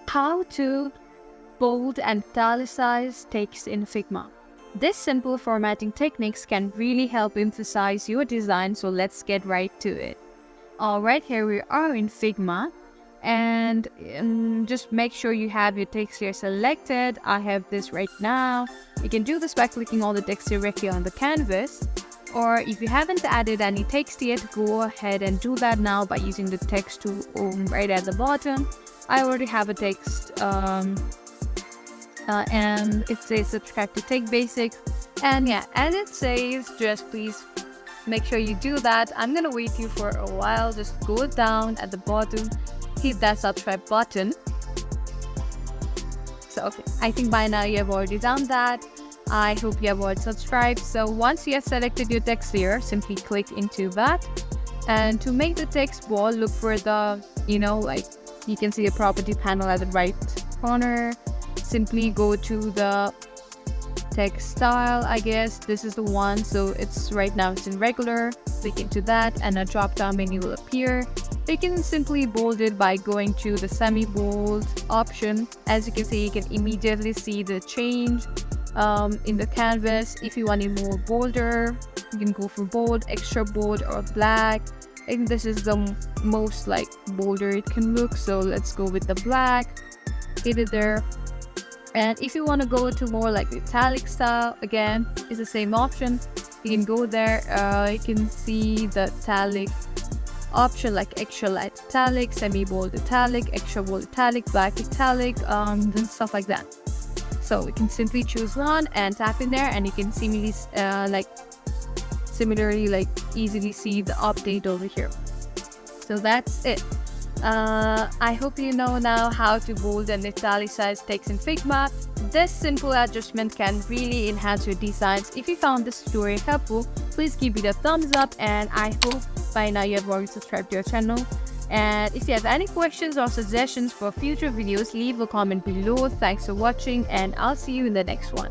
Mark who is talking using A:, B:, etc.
A: How to bold and italicize text in Figma. This simple formatting techniques can really help emphasize your design, so let's get right to it. Alright, here we are in Figma, and just make sure you have your text here selected. I have this right now. You can do this by clicking all the text directly on the canvas, or if you haven't added any text yet, go ahead and do that now by using the text tool right at the bottom. I already have a text and it says subscribe to Tech Basics, and yeah, and it says just please make sure you do that. I'm gonna wait you for a while. Just go down at the bottom, hit that subscribe button. So okay, I think by now you have already done that. I hope you have already subscribed. So once you have selected your text here, simply click into that, and to make the text bold, look for the, like you can see a property panel at the right corner. Simply go to the text style. I guess this is the one, so it's right now it's in regular. Click into that and a drop down menu will appear. You can simply bold it by going to the semi-bold option. As you can see, you can immediately see the change in the canvas. If you want it more bolder, you can go for bold, extra bold, or black. I think this is the most like bolder it can look, so let's go with the black. Hit it there. And if you want to go to more like the italic style, again, it's the same option. You can go there. You can see the italic option, like extra light italic, semi-bold italic, extra bold italic, black italic, and stuff like that. So we can simply choose one and tap in there, and you can similarly easily see the update over here. So that's it. I hope you know now how to bold and italicize text in Figma. This simple adjustment can really enhance your designs. If you found this tutorial helpful, please give it a thumbs up, and I hope by now you have already subscribed to our channel. And if you have any questions or suggestions for future videos, leave a comment below. Thanks for watching, and I'll see you in the next one.